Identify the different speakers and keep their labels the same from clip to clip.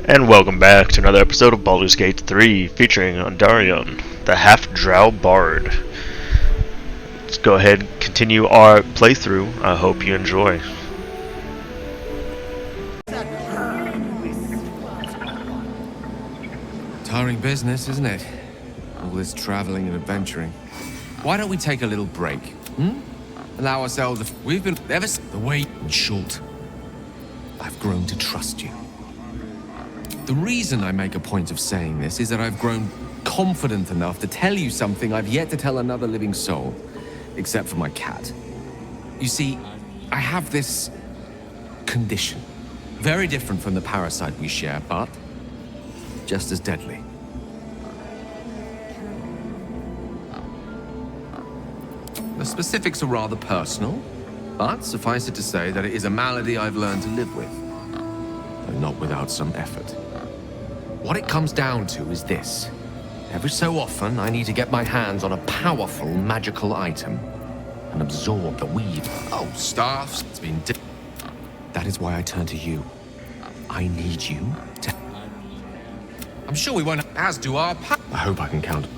Speaker 1: And welcome back to another episode of Baldur's Gate 3 featuring Andarion, the half-drow bard. Let's go ahead and continue our playthrough. I hope you enjoy.
Speaker 2: Tiring business, isn't it? All this traveling and adventuring. Why don't we take a little break? Allow ourselves. We've been ever the way. In short, I've grown to trust you. The reason I make a point of saying this is that I've grown confident enough to tell you something I've yet to tell another living soul, except for my cat. You see, I have this condition. Very different from the parasite we share, but just as deadly. The specifics are rather personal, but suffice it to say that it is a malady I've learned to live with, though not without some effort. What it comes down to is this. Every so often, I need to get my hands on a powerful magical item and absorb the weed. Oh, staffs, it's been That is why I turn to you. I need you to... I'm sure we won't, as do our I hope I can count.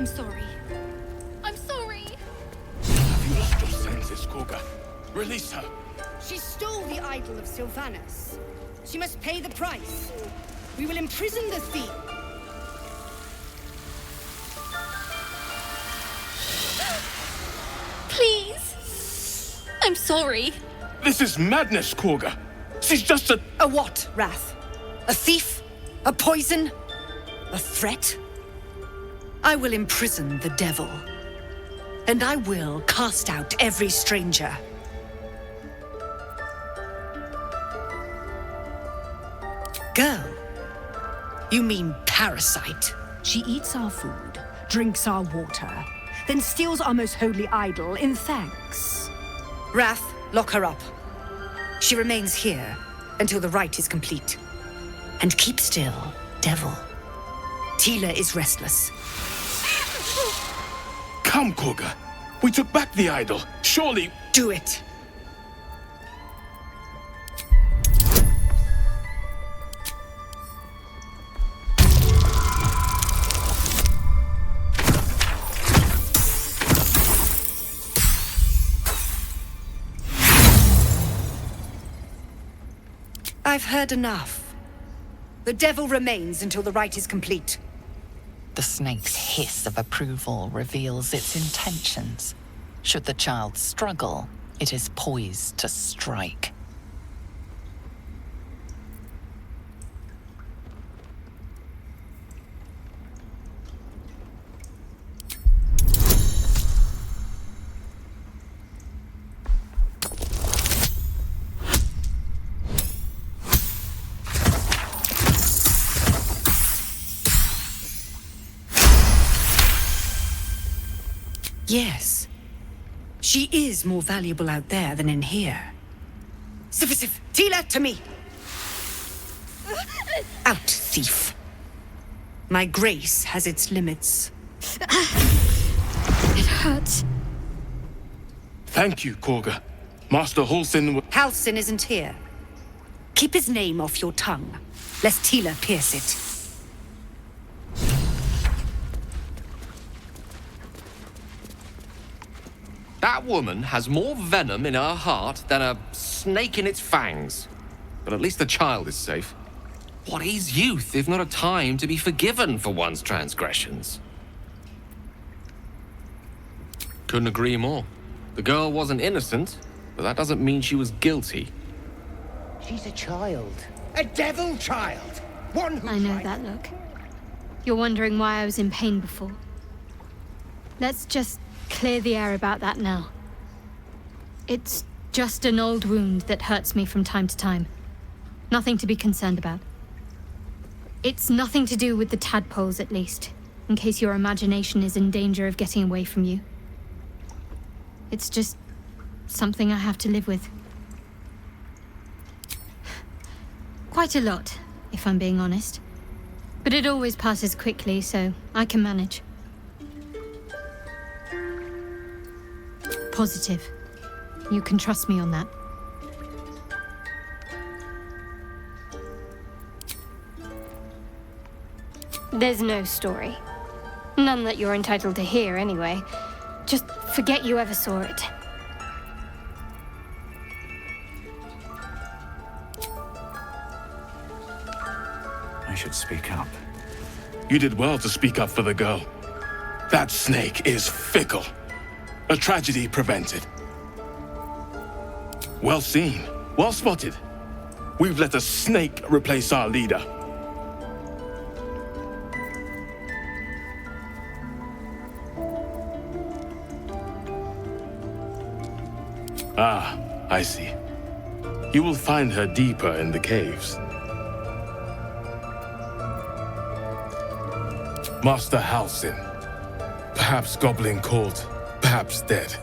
Speaker 3: I'm sorry. I'm sorry.
Speaker 4: Have you lost your senses, Korga? Release her.
Speaker 5: She stole the idol of Sylvanas. She must pay the price. We will imprison the thief.
Speaker 3: Please. I'm sorry.
Speaker 4: This is madness, Korga. She's just a...
Speaker 5: A what, Wrath? A thief? A poison? A threat? I will imprison the devil. And I will cast out every stranger. Girl? You mean parasite?
Speaker 6: She eats our food, drinks our water, then steals our most holy idol in thanks.
Speaker 5: Wrath, lock her up. She remains here until the rite is complete. And keep still, devil. Tila is restless.
Speaker 4: Come, Korga. We took back the idol. Surely...
Speaker 5: Do it. I've heard enough. The devil remains until the rite is complete.
Speaker 7: The snake's hiss of approval reveals its intentions. Should the child struggle, it is poised to strike.
Speaker 5: Yes. She is more valuable out there than in here. Sif, Tila, to me! Out, thief. My grace has its limits.
Speaker 3: It hurts.
Speaker 4: Thank you, Korga. Master Halsin...
Speaker 5: Halsin isn't here. Keep his name off your tongue, lest Tila pierce it.
Speaker 2: That woman has more venom in her heart than a snake in its fangs. But at least the child is safe. What is youth if not a time to be forgiven for one's transgressions? Couldn't agree more. The girl wasn't innocent, but that doesn't mean she was guilty.
Speaker 8: She's a child. A devil child! One who
Speaker 9: I know
Speaker 8: tried-
Speaker 9: that look. You're wondering why I was in pain before. Let's just clear the air about that now. It's just an old wound that hurts me from time to time. Nothing to be concerned about. It's nothing to do with the tadpoles, at least, in case your imagination is in danger of getting away from you. It's just something I have to live with. Quite a lot, if I'm being honest. But it always passes quickly, so I can manage. Positive. You can trust me on that. There's no story. None that you're entitled to hear, anyway. Just forget you ever saw it.
Speaker 4: I should speak up. You did well to speak up for the girl. That snake is fickle. A tragedy prevented. Well seen. Well spotted. We've let a snake replace our leader. Ah, I see. You will find her deeper in the caves. Master Halsin. Perhaps goblin caught, perhaps dead.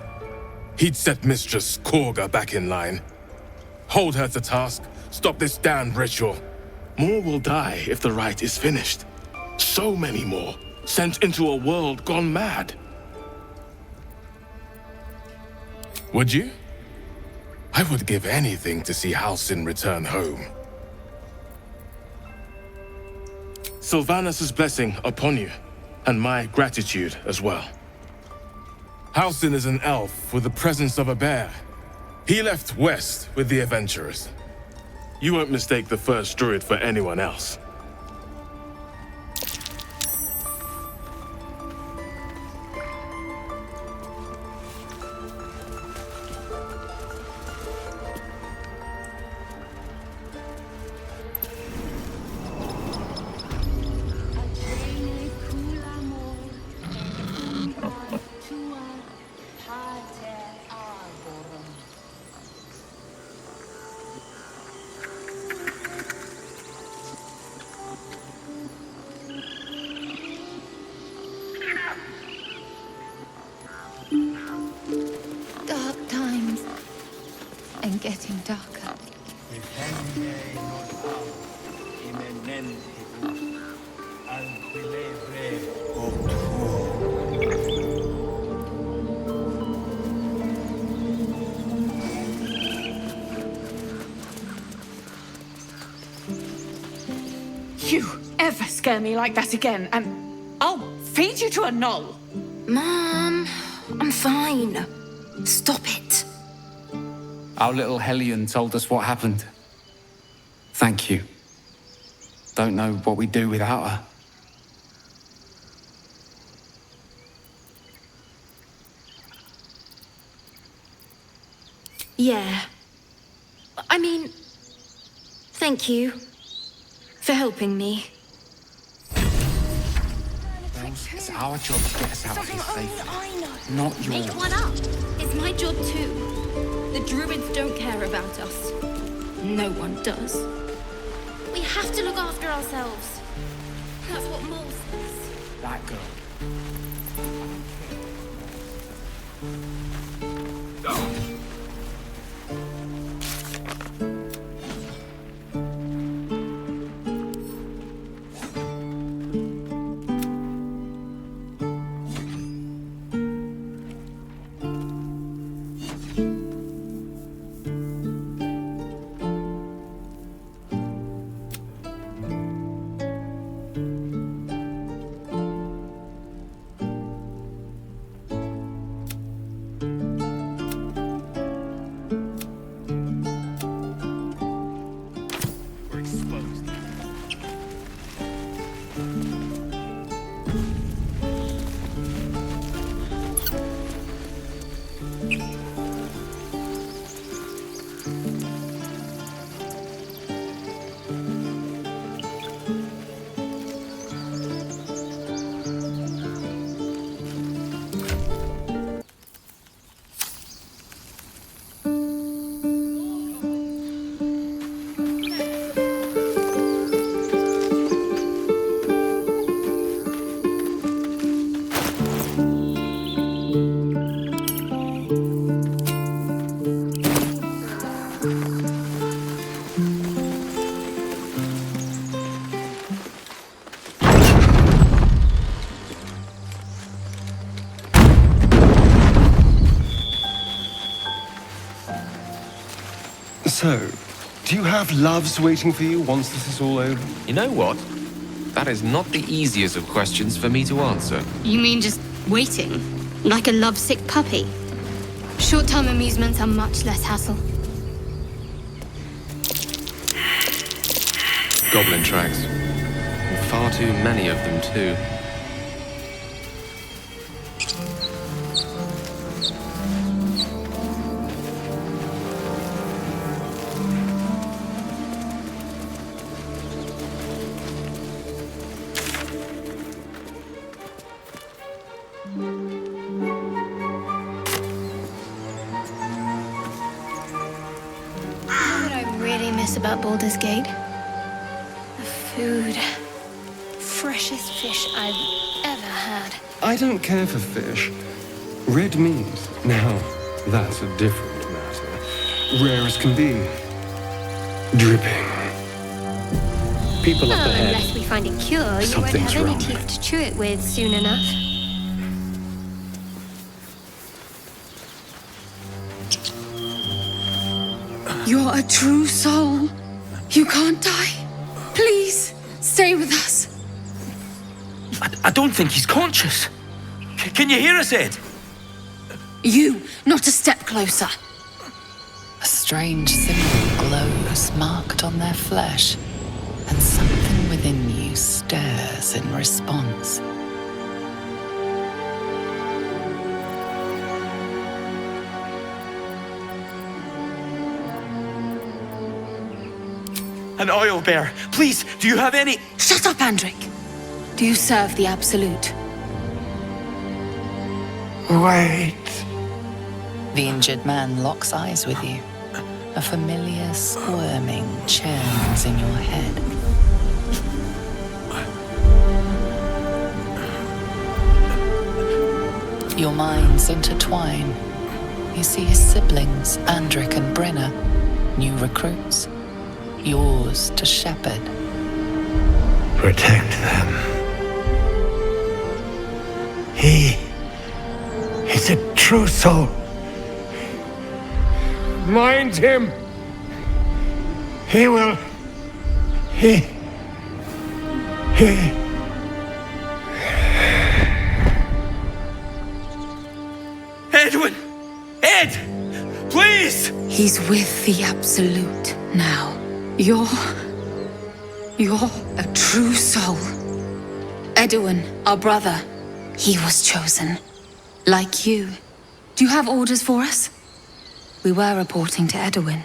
Speaker 4: He'd set Mistress Korga back in line. Hold her to task, stop this damned ritual. More will die if the rite is finished. So many more, sent into a world gone mad. Would you? I would give anything to see Halsin return home. Sylvanus' blessing upon you, and my gratitude as well. Halsin is an elf with the presence of a bear. He left west with the adventurers. You won't mistake the first druid for anyone else.
Speaker 7: Dark times. And getting darker.
Speaker 10: You ever scare me like that again, and I'll feed you to a gnoll.
Speaker 3: Mom, I'm fine. Stop it.
Speaker 11: Our little Hellion told us what happened. Thank you. Don't know what we'd do without her.
Speaker 3: Yeah. I mean, thank you for helping me.
Speaker 11: It's our job to get us out of here safely.
Speaker 3: I know.
Speaker 11: Not yours.
Speaker 3: Make one up. It's my job too. The Druids don't care about us. No one does. We have to look after ourselves. That's what Mole says.
Speaker 11: That girl.
Speaker 12: So, do you have loves waiting for you once this is all over?
Speaker 2: You know what? That is not the easiest of questions for me to answer.
Speaker 9: You mean just waiting? Like a lovesick puppy? Short-term amusements are much less hassle.
Speaker 2: Goblin tracks. And far too many of them, too.
Speaker 9: What I really miss about Baldur's Gate? The food. Freshest fish I've ever had.
Speaker 12: I don't care for fish. Red meat, now, that's a different matter. Rare as can be. Dripping. People up ahead.
Speaker 9: Unless we find a cure, you won't
Speaker 12: Something's
Speaker 9: have any
Speaker 12: wrong.
Speaker 9: teeth to chew it with soon enough.
Speaker 10: You're a true soul. You can't die. Please, stay with us.
Speaker 13: I don't think he's conscious. Can you hear us, Ed?
Speaker 10: You, not a step closer.
Speaker 7: A strange symbol glows marked on their flesh, and something within you stirs in response.
Speaker 13: An owlbear. Please, do you have any...
Speaker 10: Shut up, Andric. Do you serve the Absolute?
Speaker 8: Wait.
Speaker 7: The injured man locks eyes with you. A familiar squirming churns in your head. Your minds intertwine. You see his siblings, Andric and Brenna, new recruits. Yours to shepherd.
Speaker 8: Protect them. He's a true soul. Mind him. He will. He.
Speaker 13: Edwin! Ed! Please!
Speaker 10: He's with the Absolute now. You're a true soul. Edwin, our brother, he was chosen. Like you. Do you have orders for us? We were reporting to Edwin.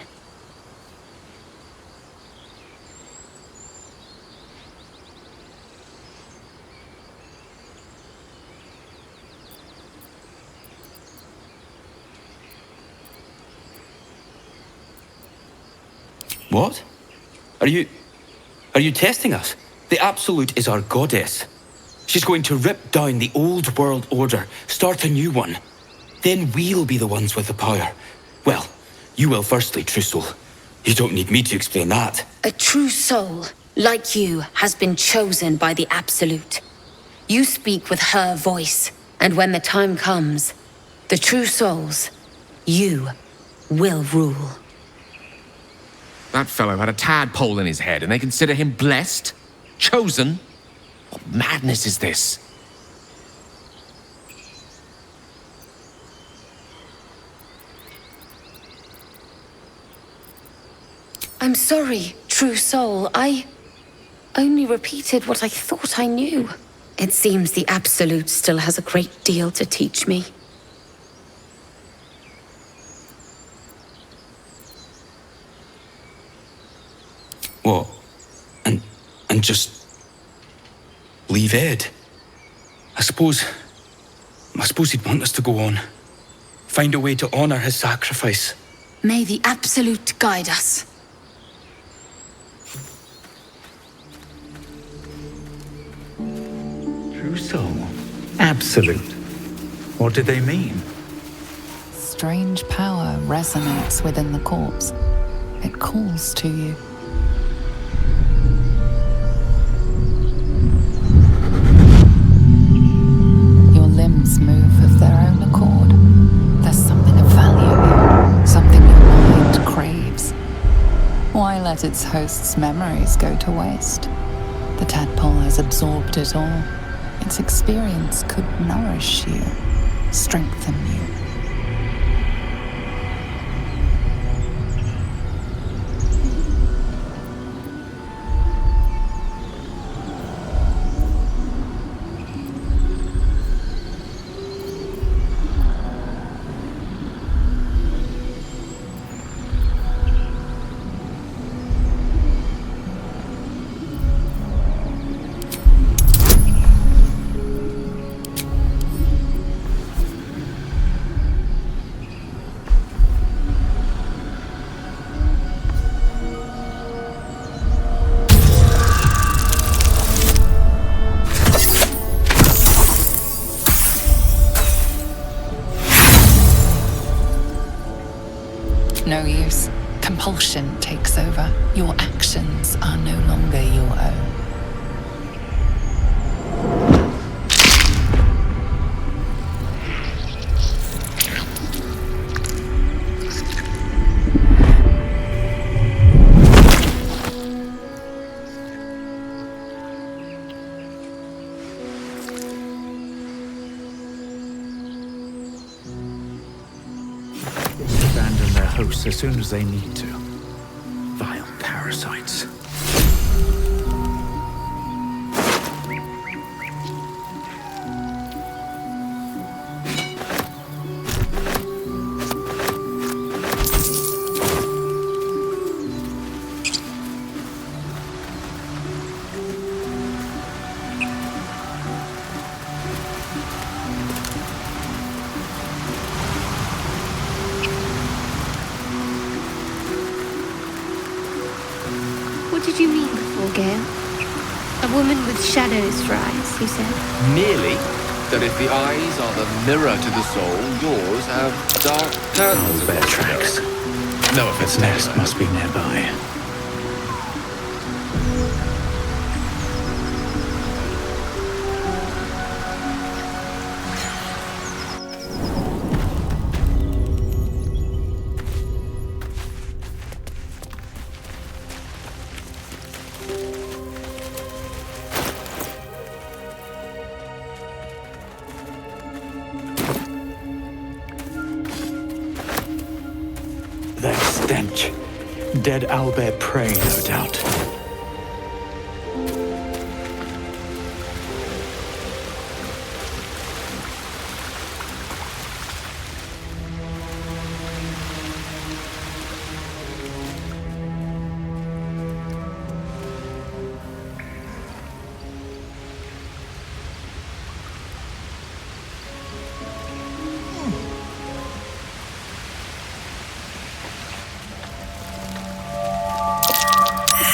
Speaker 13: What? Are you testing us? The Absolute is our goddess. She's going to rip down the old world order, start a new one. Then we'll be the ones with the power. Well, you will firstly, true soul. You don't need me to explain that.
Speaker 10: A true soul, like you, has been chosen by the Absolute. You speak with her voice, and when the time comes, the true souls, you will rule.
Speaker 2: That fellow had a tadpole in his head, and they consider him blessed? Chosen? What madness is this?
Speaker 10: I'm sorry, true soul. I only repeated what I thought I knew. It seems the Absolute still has a great deal to teach me.
Speaker 13: What? And just leave Ed? I suppose he'd want us to go on. Find a way to honor his sacrifice.
Speaker 10: May the Absolute guide us.
Speaker 14: True soul. Absolute. What do they mean?
Speaker 7: Strange power resonates within the corpse. It calls to you. Your limbs move of their own accord. There's something of value here, something your mind craves. let its host's memories go to waste. The tadpole has absorbed it all. Its experience could nourish you, strengthen you. No use. Compulsion takes over. Your actions are no longer your own.
Speaker 14: Abandon their hosts as soon as they need to. Vile parasites.
Speaker 9: What did you mean before, Gale? A woman with shadows for eyes, you said?
Speaker 2: Merely that if the eyes are the mirror to the soul, yours have dark curtains.
Speaker 14: Owlbear tracks.
Speaker 2: No offense.
Speaker 14: Its nest must be nearby. That stench. Dead owlbear prey, no doubt.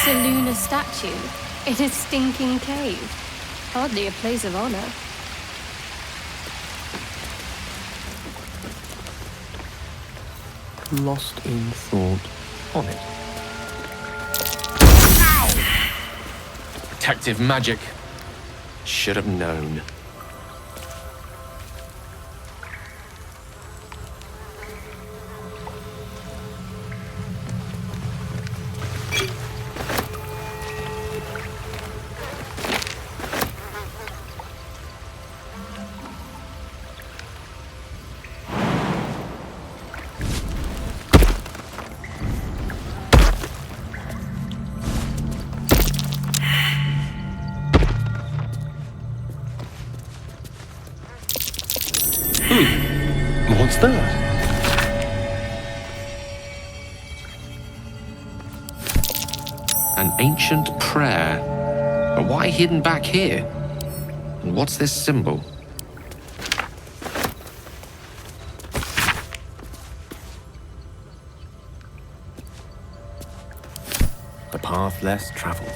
Speaker 9: Lunar statue in a stinking cave. Hardly a place of honor.
Speaker 15: Lost in thought on it.
Speaker 2: Ow! Protective magic. Should have known.
Speaker 15: What's that?
Speaker 2: An ancient prayer. But why hidden back here? And what's this symbol?
Speaker 15: The path less traveled.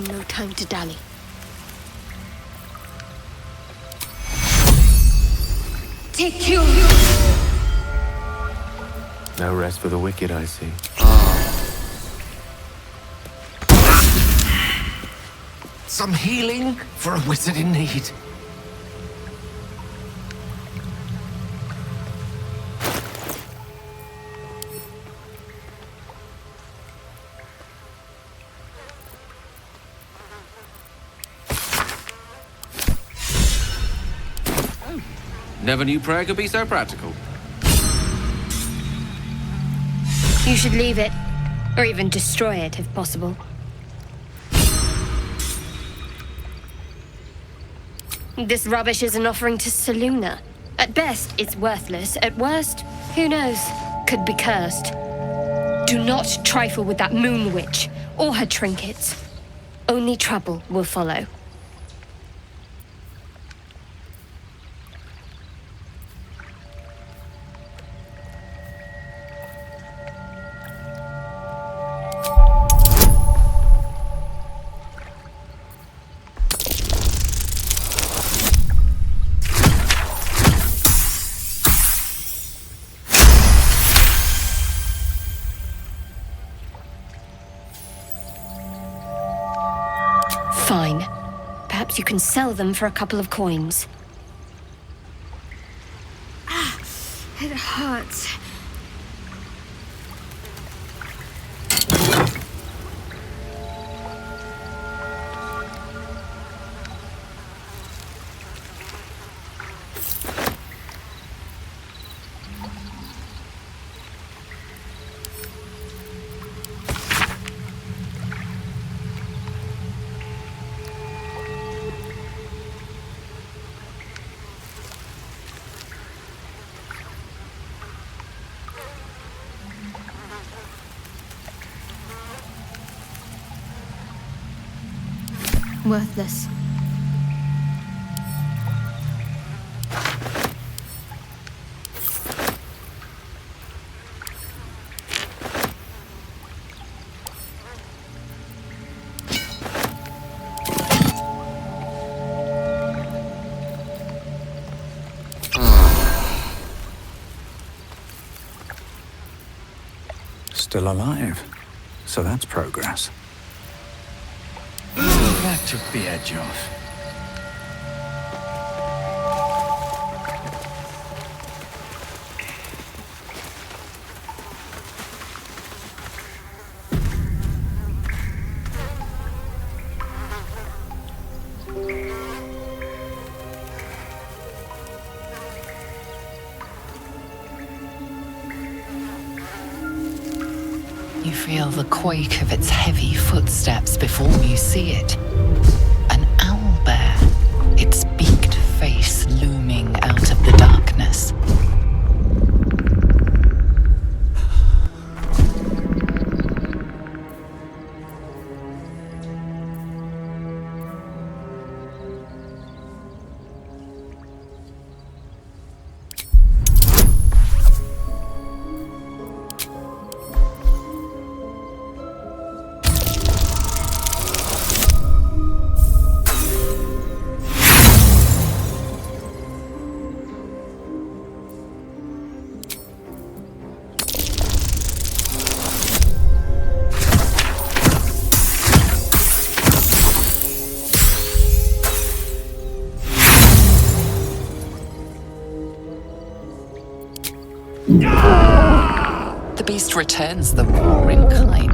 Speaker 16: No time to dally.
Speaker 10: Take you!
Speaker 15: No rest for the wicked, I see.
Speaker 2: Some healing for a wizard in need. Never knew prayer could be so practical.
Speaker 16: You should leave it, or even destroy it if possible. This rubbish is an offering to Seluna. At best, it's worthless. At worst, who knows? Could be cursed. Do not trifle with that moon witch, or her trinkets. Only trouble will follow. Fine. Perhaps you can sell them for a couple of coins.
Speaker 9: It hurts. Worthless.
Speaker 14: Still alive. So that's progress.
Speaker 2: That took the edge off.
Speaker 7: You feel the quake of its heavy footsteps before you see it. An owlbear, its beaked face looming out of the darkness. The beast returns the roar in kind.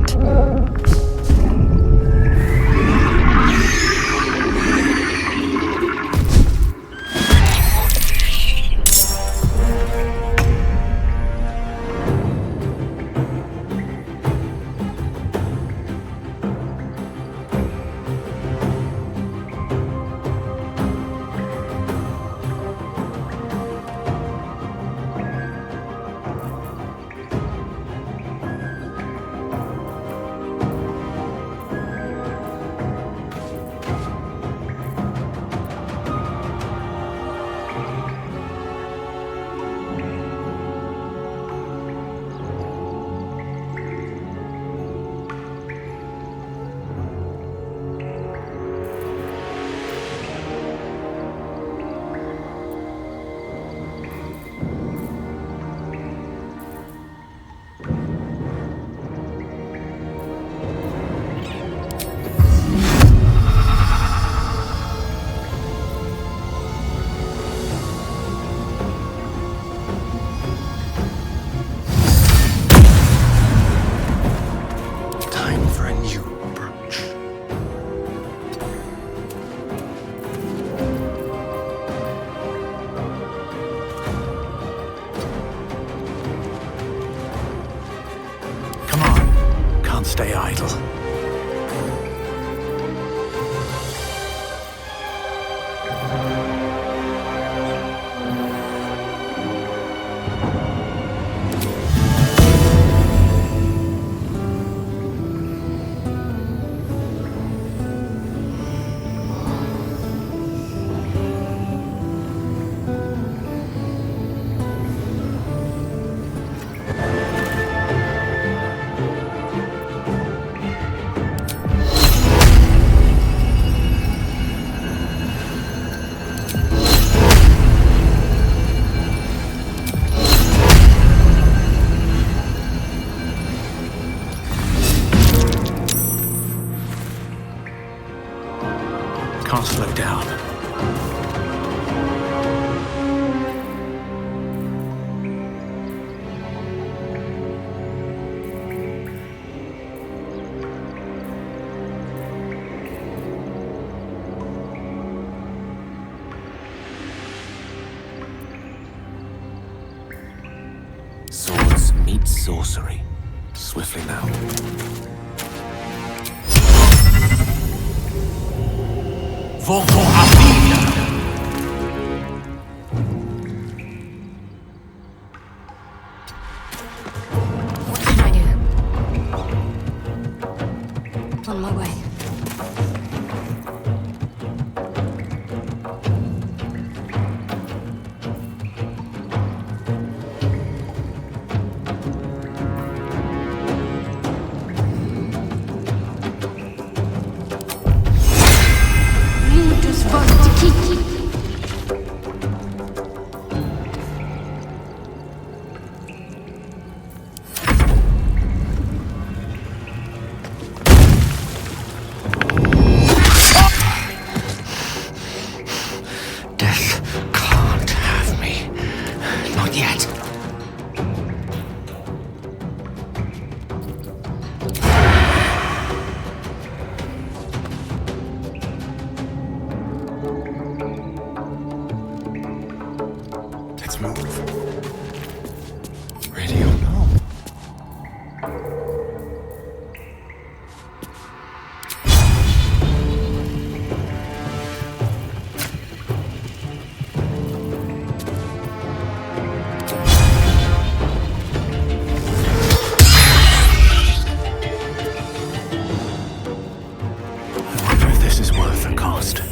Speaker 14: can't stay idle. Can't slow down.
Speaker 2: Swords meet sorcery. Swiftly now. Voto a vida!
Speaker 3: What can I do? On my way.
Speaker 2: Let's move. Ready or not?
Speaker 14: I wonder if this is worth the cost.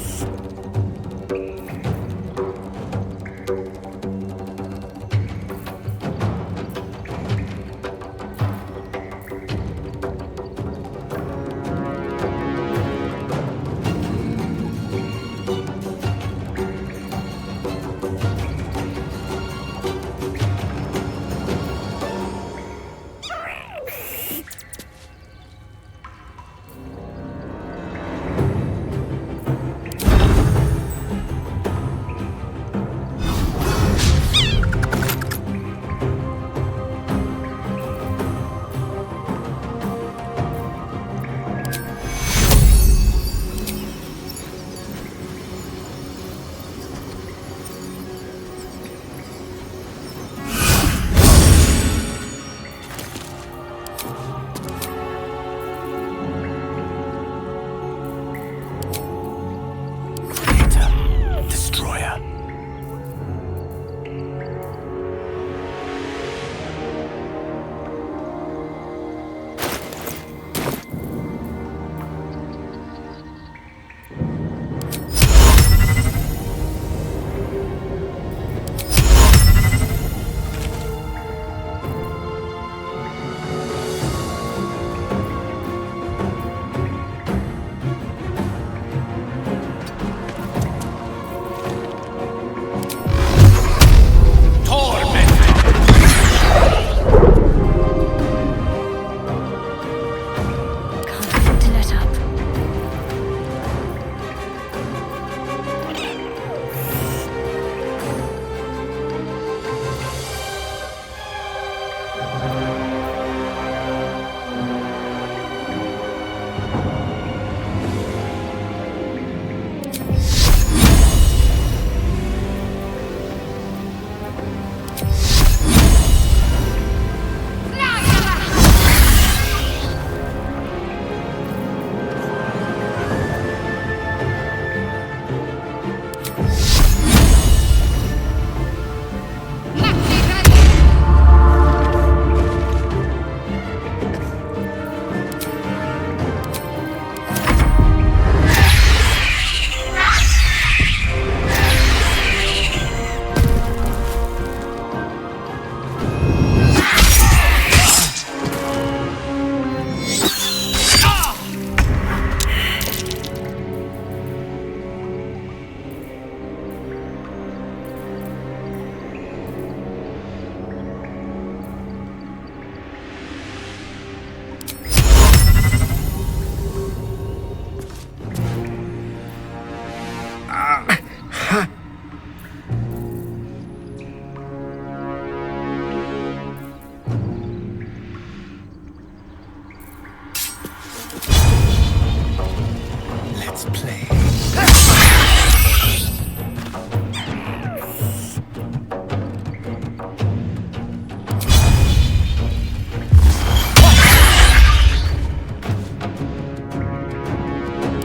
Speaker 17: Let's play.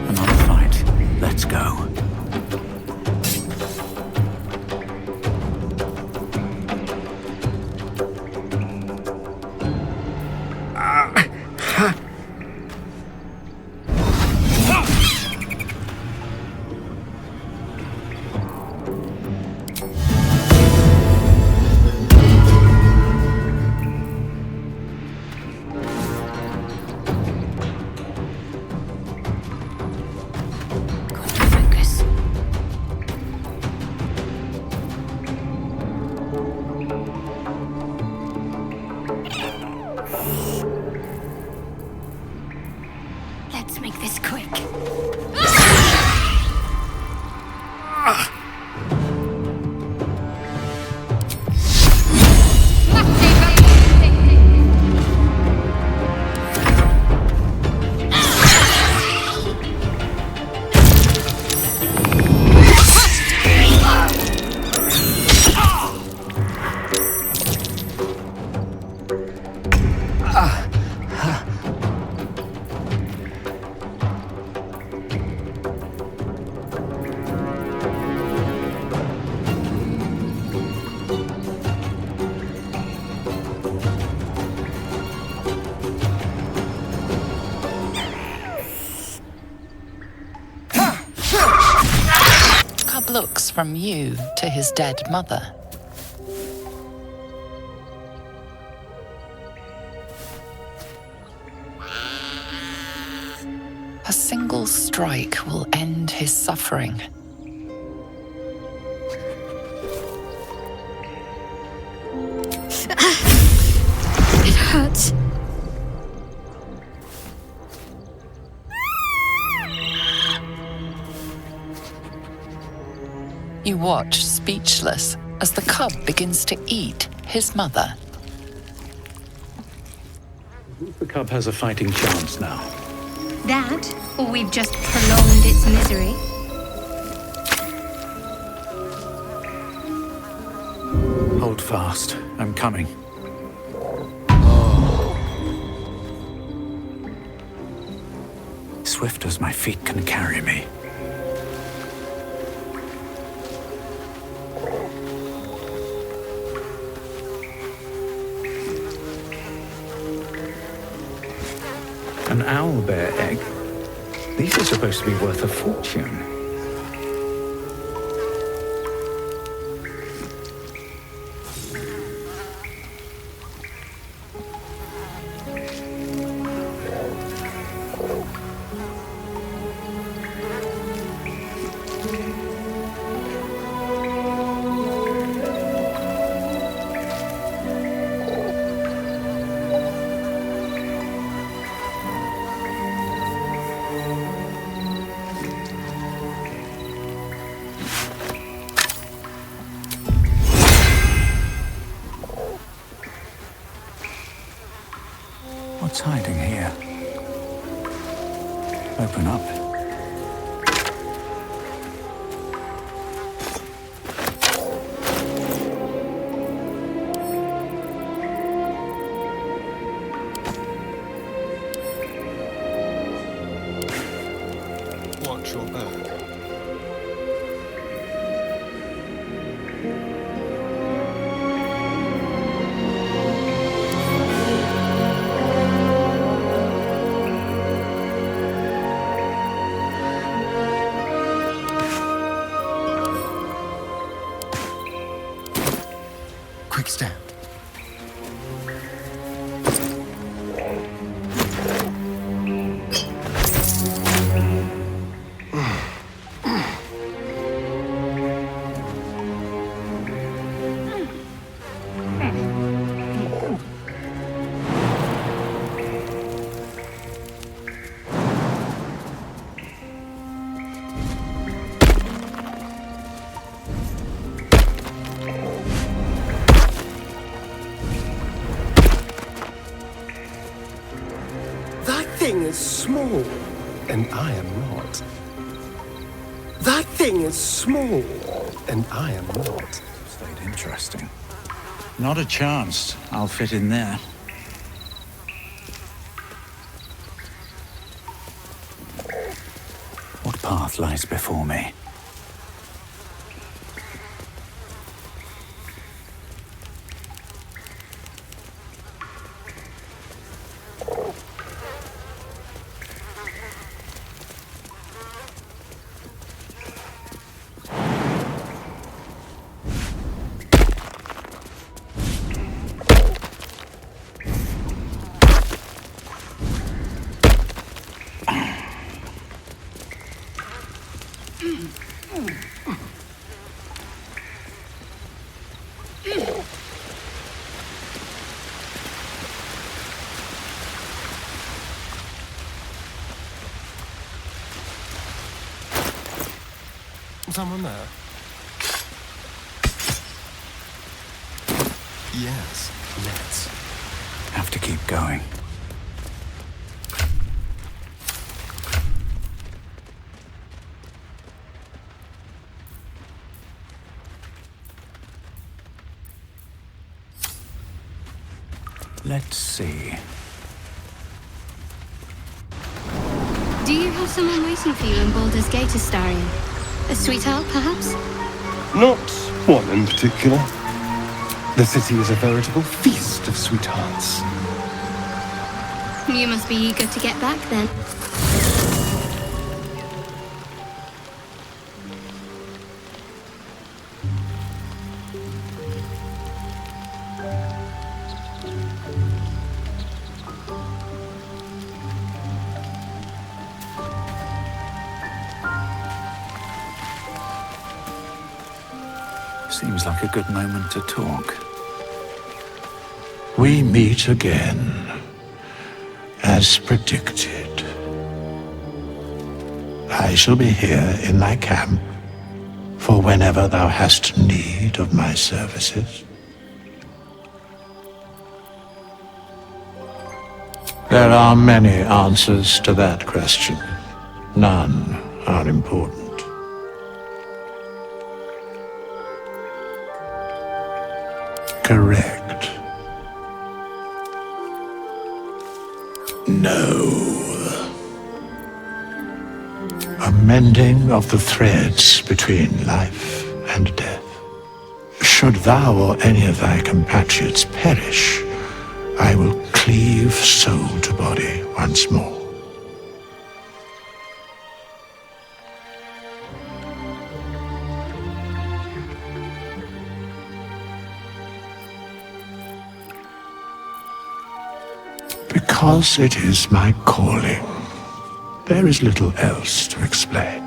Speaker 14: Another fight. Let's go.
Speaker 3: Let's make this quick.
Speaker 7: Cub looks from you to his dead mother. A single strike will end his suffering.
Speaker 9: It hurts.
Speaker 7: You watch speechless as the cub begins to eat his mother.
Speaker 14: The cub has a fighting chance now.
Speaker 9: That, or we've just prolonged its misery.
Speaker 14: Hold fast. I'm coming. Swift as my feet can carry me. An owlbear egg? These are supposed to be worth a fortune. What's hiding here? Open up.
Speaker 18: Watch your back.
Speaker 17: Quick step. That thing is small, and I am not. That thing is small, and I am not.
Speaker 14: Stayed interesting. Not a chance I'll fit in there. What path lies before me?
Speaker 17: Someone there? Yes, let's.
Speaker 14: Have to keep going. Let's see.
Speaker 9: Do you have someone waiting for you in Baldur's Gate, Astarion? A sweetheart, perhaps?
Speaker 17: Not one in particular. The city is a veritable feast of sweethearts.
Speaker 9: You must be eager to get back, then.
Speaker 14: Seems like a good moment to talk.
Speaker 18: We meet again, as predicted. I shall be here in thy camp for whenever thou hast need of my services. There are many answers to that question. None are important. Correct. No. A mending of the threads between life and death. Should thou or any of thy compatriots perish, I will cleave soul to body once more. Because it is my calling. There is little else to explain.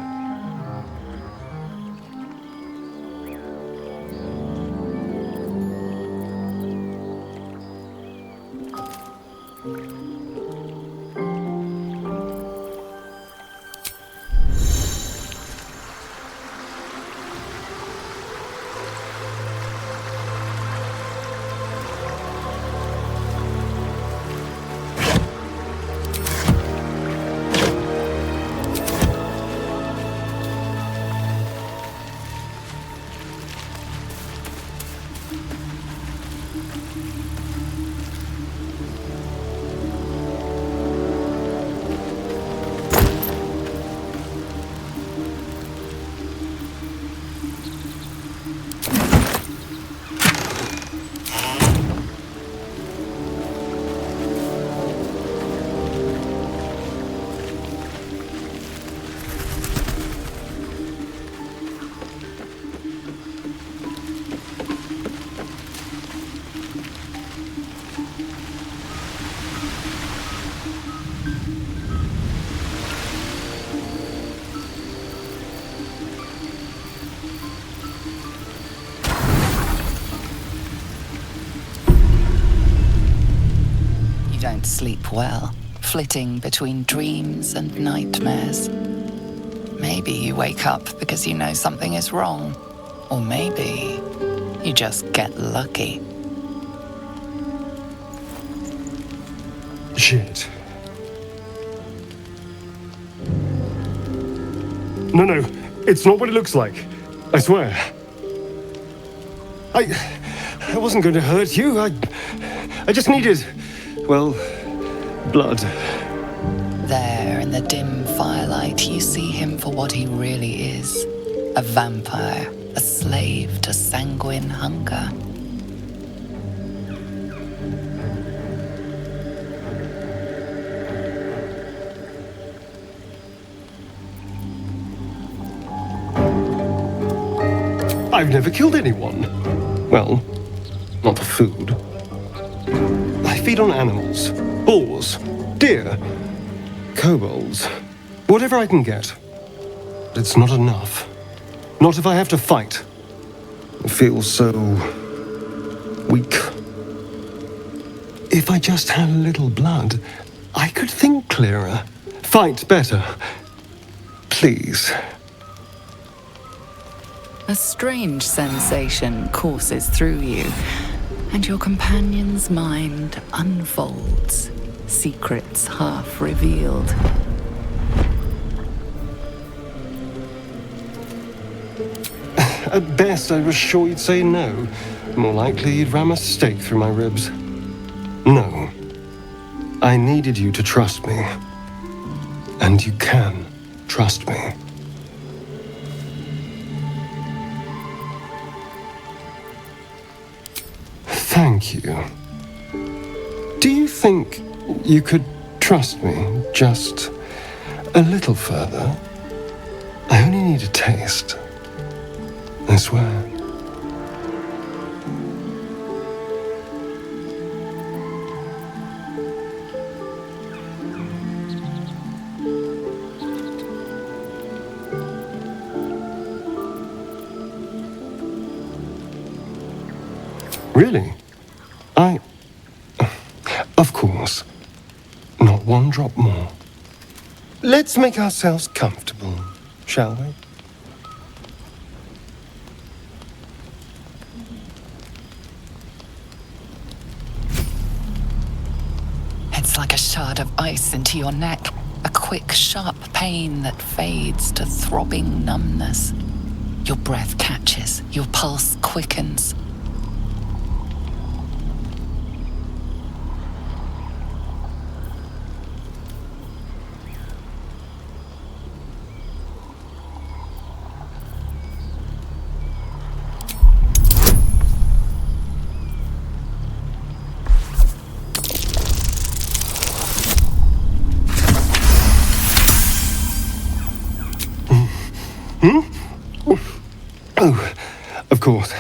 Speaker 7: Don't sleep well, flitting between dreams and nightmares. Maybe you wake up because you know something is wrong, or maybe you just get lucky.
Speaker 17: Shit. No, It's not what it looks like. I swear. I wasn't going to hurt you. I just needed, well, blood.
Speaker 7: There, in the dim firelight, you see him for what he really is. A vampire, a slave to sanguine hunger.
Speaker 17: I've never killed anyone. Well, not for food. I feed on animals. Boars. Deer. Kobolds. Whatever I can get. But it's not enough. Not if I have to fight. I feel so weak. If I just had a little blood, I could think clearer. Fight better. Please.
Speaker 7: A strange sensation courses through you, and your companion's mind unfolds, secrets half revealed.
Speaker 17: At best, I was sure you'd say no. More likely, you'd ram a stake through my ribs. No. I needed you to trust me. And you can trust me. Thank you. Do you think you could trust me just a little further? I only need a taste. I swear. Really? Of course. Not one drop more. Let's make ourselves comfortable, shall we?
Speaker 7: It's like a shard of ice into your neck, a quick, sharp pain that fades to throbbing numbness. Your breath catches, your pulse quickens.
Speaker 17: Oh, of course.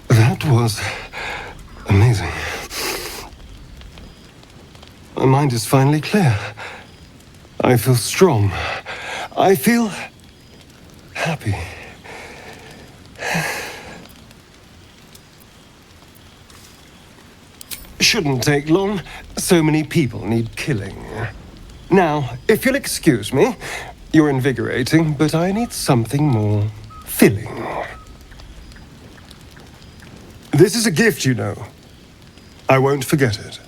Speaker 17: That was amazing. My mind is finally clear. I feel strong. I feel happy. Shouldn't take long. So many people need killing. Now, if you'll excuse me, you're invigorating, but I need something more filling. This is a gift, you know. I won't forget it.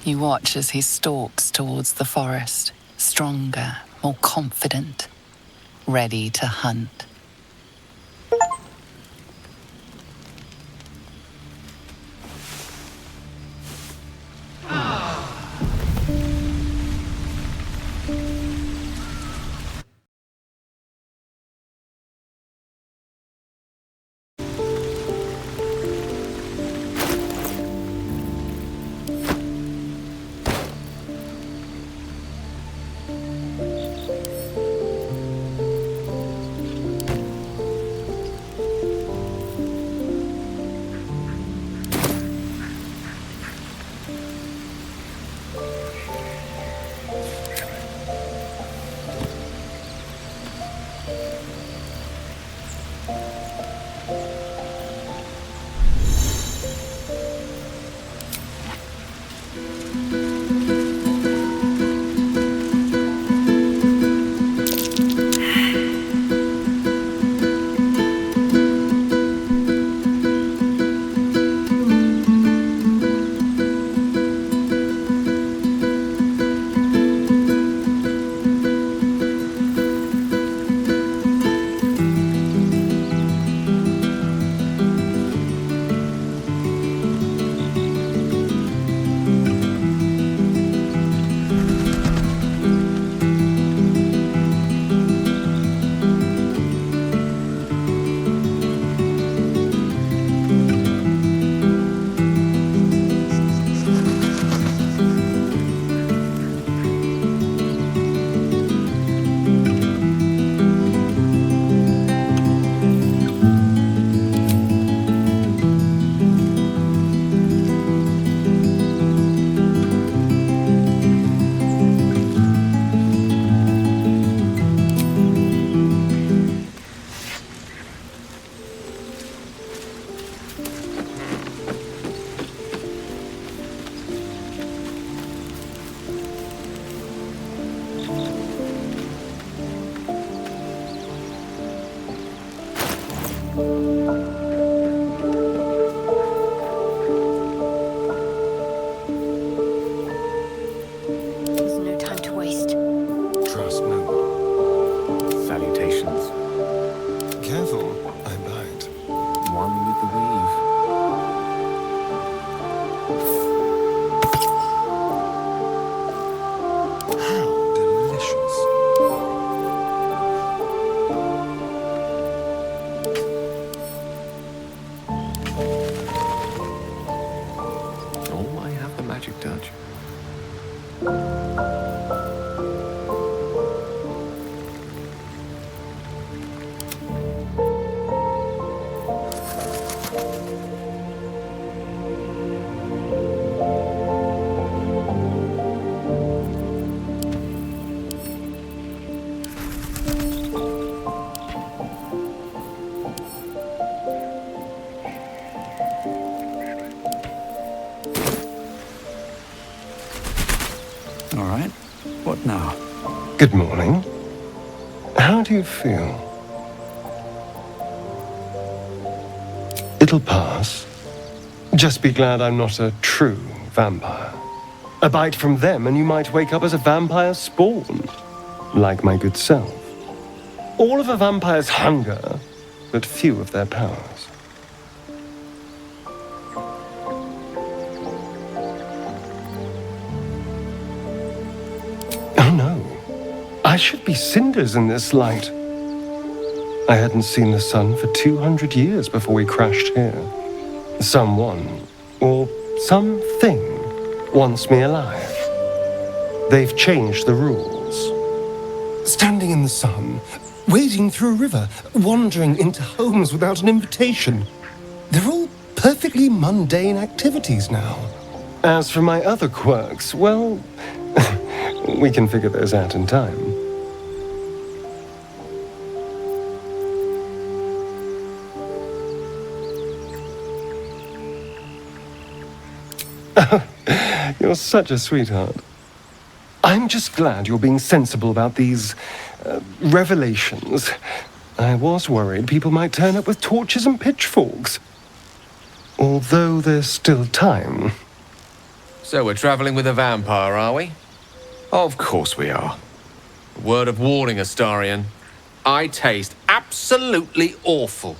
Speaker 7: You watch as he stalks towards the forest, stronger, more confident, ready to hunt.
Speaker 15: magic touch.
Speaker 14: All right. What now?
Speaker 17: Good morning. How do you feel? It'll pass. Just be glad I'm not a true vampire. A bite from them and you might wake up as a vampire spawn. Like my good self. All of a vampire's hunger, but few of their powers. Oh no. I should be cinders in this light. I hadn't seen the sun for 200 years before we crashed here. Someone, or something, wants me alive. They've changed the rules. Standing in the sun, wading through a river, wandering into homes without an invitation. They're all perfectly mundane activities now. As for my other quirks, well, we can figure those out in time. You're such a sweetheart. I'm just glad you're being sensible about these revelations. I was worried people might turn up with torches and pitchforks. Although there's still time.
Speaker 2: So we're traveling with a vampire, are we? Of course we are. Word of warning, Astarion. I taste absolutely awful.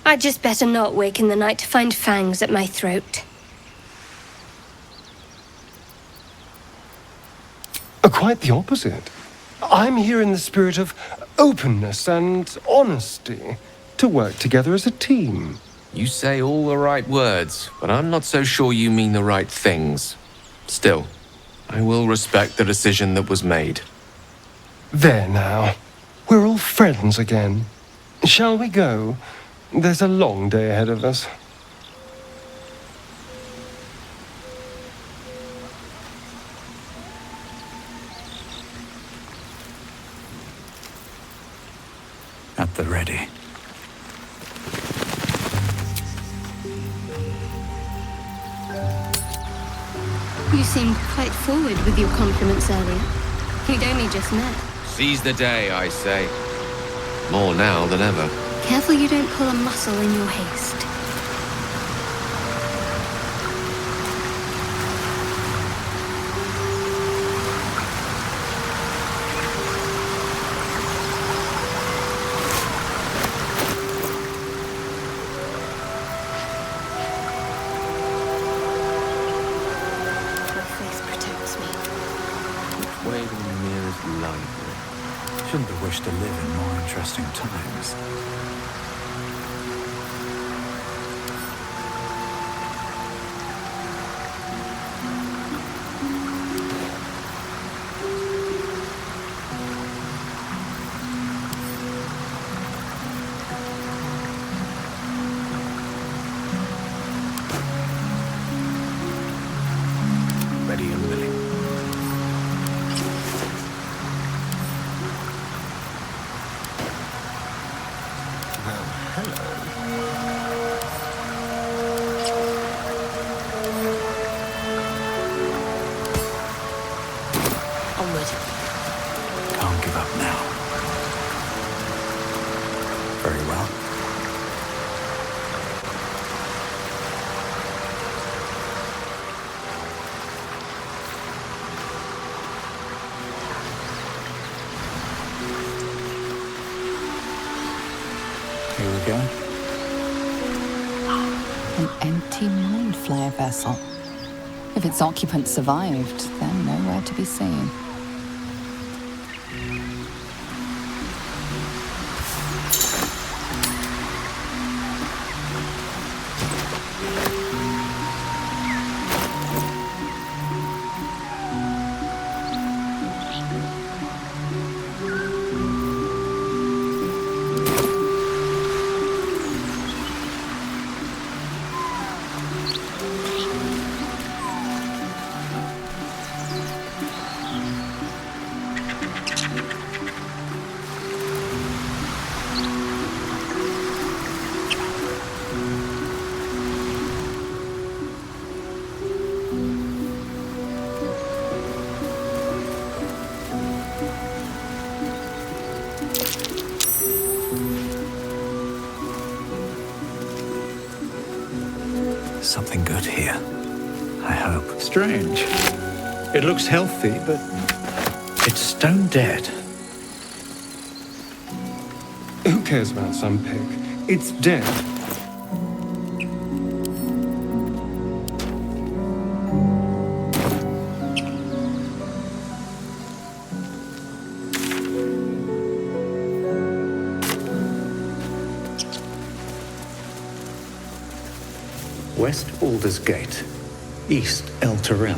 Speaker 16: I'd just better not wake in the night to find fangs at my throat.
Speaker 17: Quite the opposite. I'm here in the spirit of openness and honesty to work together as a team.
Speaker 2: You say all the right words, but I'm not so sure you mean the right things. Still, I will respect the decision that was made.
Speaker 17: There now. We're all friends again. Shall we go? There's a long day ahead of us.
Speaker 14: At the ready.
Speaker 9: You seemed quite forward with your compliments earlier. We'd only just met.
Speaker 2: Seize the day, I say. More now than ever.
Speaker 9: Careful you don't pull a muscle in your haste.
Speaker 14: Shouldn't have wished to live in more interesting times. Ready and willing. Can't give up now. Very well. Here we go.
Speaker 7: An empty mind flare vessel. If its occupant survived, then nowhere to be seen.
Speaker 14: Something good here. I hope. Strange. It looks healthy, but it's stone dead.
Speaker 12: Who cares about some pig? It's dead.
Speaker 14: West Alder's Gate, East El Terrell.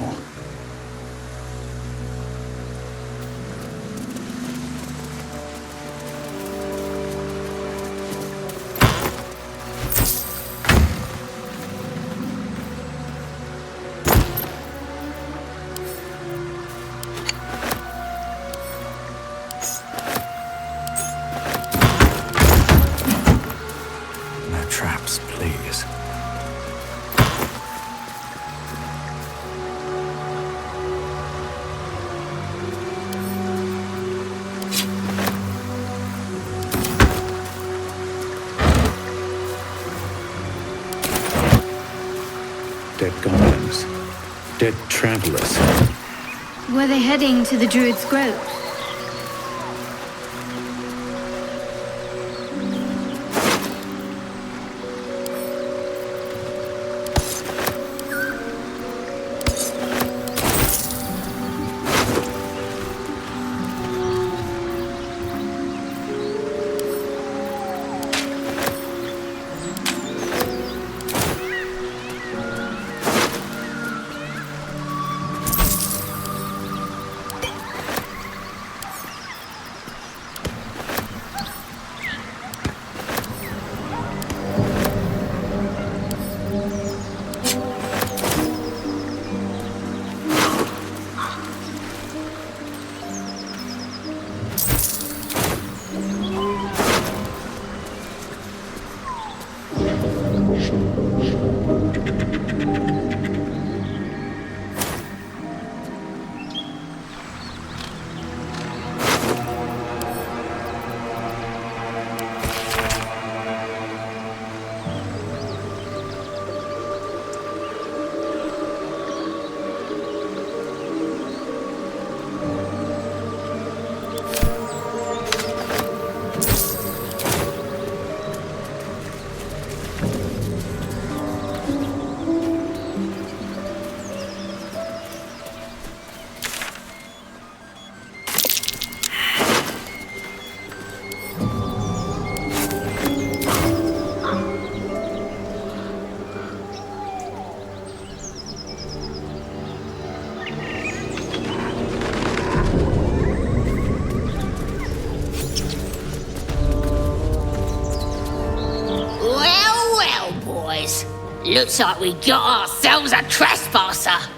Speaker 14: No traps, please. Dead goblins. Dead travelers.
Speaker 9: Were they heading to the Druids' grove?
Speaker 10: Looks like we got ourselves a trespasser.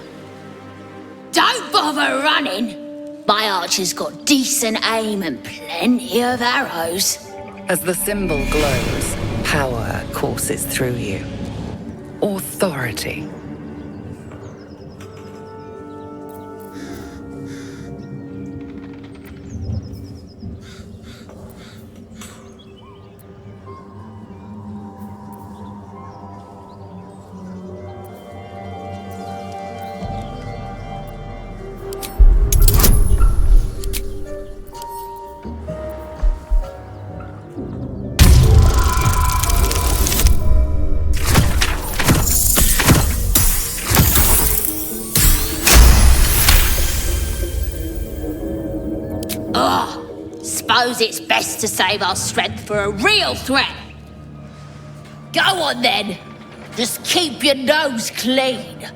Speaker 10: Don't bother running. My archer's got decent aim and plenty of arrows.
Speaker 7: As the symbol glows, power courses through you. Authority.
Speaker 10: Suppose it's best to save our strength for a real threat. Go on then. Just keep your nose clean.